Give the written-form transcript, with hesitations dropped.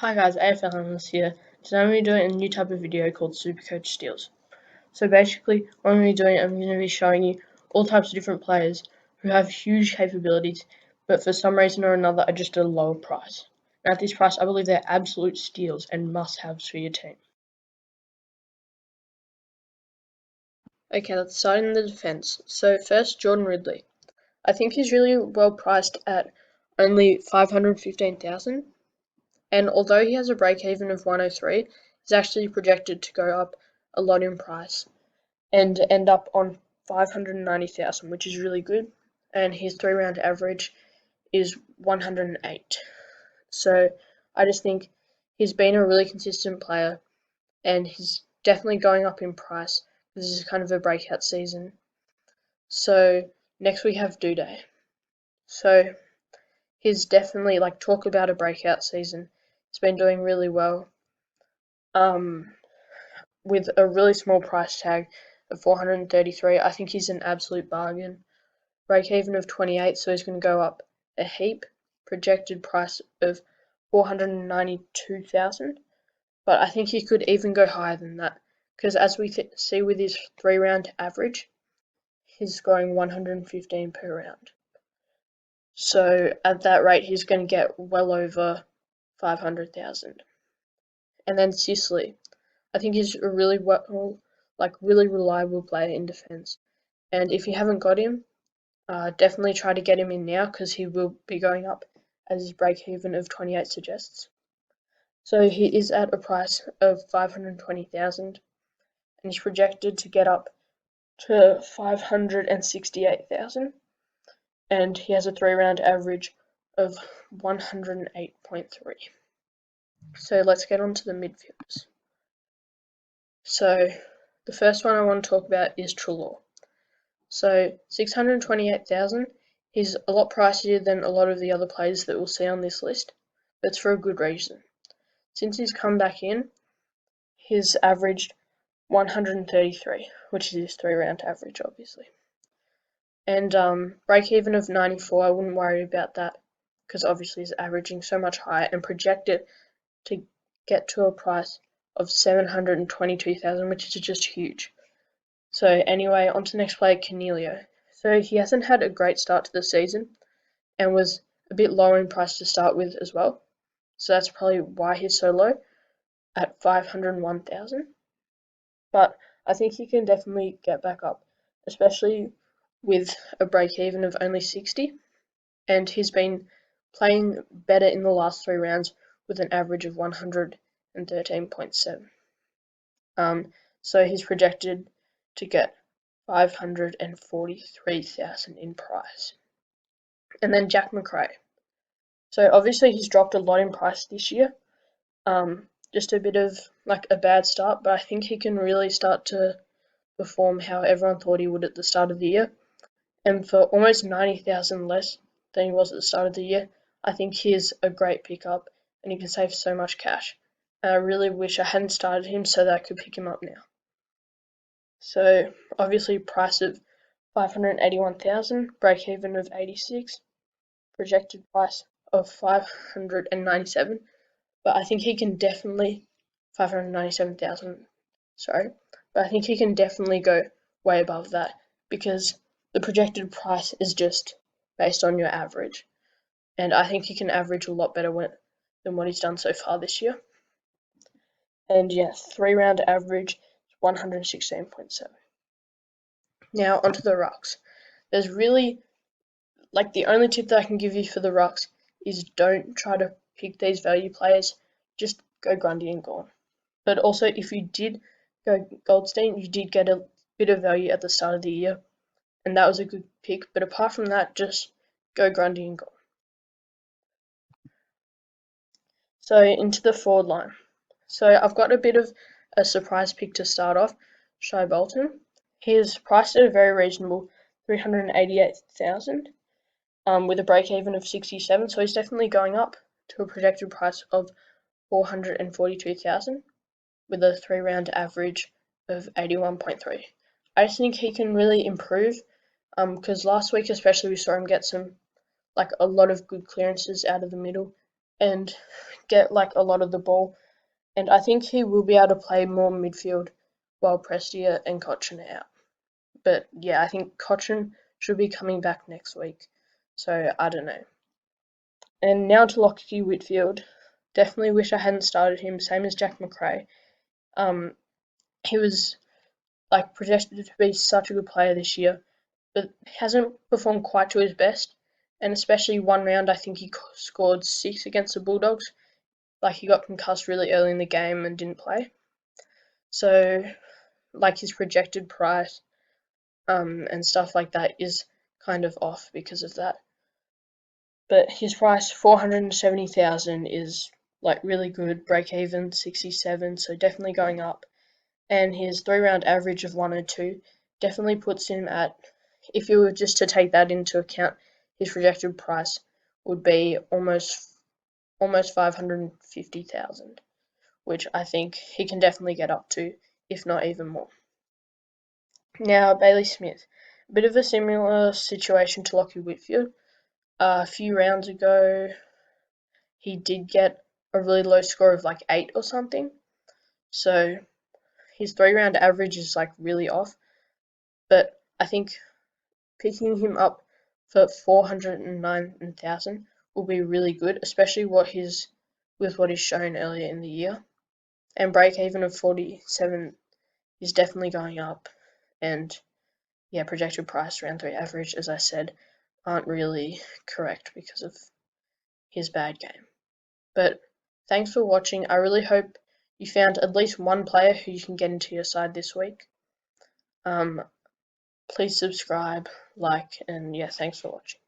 Hi guys, AFL Analyst here. Today I'm going to be doing a new type of video called SUPERCOACH STEALs. So basically, what I'm going to be doing, I'm going to be showing you all types of different players who have huge capabilities, but for some reason or another are just at a lower price. And at this price, I believe they're absolute steals and must-haves for your team. Okay, let's start in the defence. So first, Jordan Ridley. I think he's really well priced at only 515,000. And although he has a break-even of 103, he's actually projected to go up a lot in price and end up on 590,000, which is really good. And his 3-round average is 108. So I just think he's been a really consistent player, and he's definitely going up in price. This is kind of a breakout season. So next we have Duday. So he's definitely, talk about a breakout season. He's been doing really well. With a really small price tag of 433, I think he's an absolute bargain. Break even of 28, so he's going to go up a heap. Projected price of 492,000, but I think he could even go higher than that, because as we see with his 3-round average, he's scoring 115 per round. So at that rate, he's going to get well over 500,000. And then Sicily, I think he's a really really reliable player in defence. And if you haven't got him, definitely try to get him in now, because he will be going up, as his break-even of 28 suggests. So he is at a price of 520,000, and he's projected to get up to 568,000, and he has a 3-round average of 108.3. So let's get on to the midfielders. So the first one I want to talk about is Treloar. So 628,000, he's a lot pricier than a lot of the other players that we'll see on this list, but it's for a good reason. Since he's come back in, he's averaged 133, which is his 3-round average, obviously. And break even of 94, I wouldn't worry about that, because obviously he's averaging so much higher, and projected to get to a price of 722,000, which is just huge. So anyway, on to the next player, Canelio. So he hasn't had a great start to the season, and was a bit lower in price to start with as well. So that's probably why he's so low at 501,000. But I think he can definitely get back up, especially with a break even of only 60. And he's been playing better in the last 3 rounds with an average of 113.7. So he's projected to get 543,000 in price. And then Jack Macrae. So obviously he's dropped a lot in price this year. Just a bit of a bad start, but I think he can really start to perform how everyone thought he would at the start of the year. And for almost 90,000 less than he was at the start of the year, I think he is a great pickup, and he can save so much cash. And I really wish I hadn't started him so that I could pick him up now. So obviously price of 581,000, break even of 86, projected price of 597, but I think he can definitely 597,000. Sorry, but I think he can definitely go way above that, because the projected price is just based on your average, and I think he can average a lot better than what he's done so far this year. And yeah, 3-round average is 116.7. Now onto the rucks. There's really, the only tip that I can give you for the rucks is don't try to pick these value players, just go Grundy and Gawn. But also, if you did go Goldstein, you did get a bit of value at the start of the year, and that was a good pick. But apart from that, just go Grundy and Gawn. So into the forward line. So I've got a bit of a surprise pick to start off, Shai Bolton. He is priced at a very reasonable 388,000, with a break even of 67. So he's definitely going up to a projected price of 442,000, with a 3-round average of 81.3. I just think he can really improve, because last week especially we saw him get a lot of good clearances out of the middle, and get like a lot of the ball. And I think he will be able to play more midfield while Prestia and Cochin are out. But yeah, I think Cochin should be coming back next week. So I don't know. And now to Lockie Whitfield. Definitely wish I hadn't started him, same as Jack Macrae. He was like projected to be such a good player this year, but hasn't performed quite to his best. And especially one round, I think he scored 6 against the Bulldogs. Like he got concussed really early in the game and didn't play. So like his projected price and stuff like that is kind of off because of that. But his price 470,000 is like really good, break even 67, so definitely going up. And his 3 round average of 102 definitely puts him at, if you were just to take that into account, his projected price would be almost 550,000, which I think he can definitely get up to, if not even more. Now, Bailey Smith. A bit of a similar situation to Lockie Whitfield. A few rounds ago, he did get a really low score of like 8 or something. So his 3 round average is like really off. But I think picking him up for 409,000 will be really good, especially with what he's shown earlier in the year. And break even of 47 is definitely going up. And yeah, projected price round 3 average, as I said, aren't really correct because of his bad game. But thanks for watching. I really hope you found at least one player who you can get into your side this week. Please subscribe, like, and yeah, thanks for watching.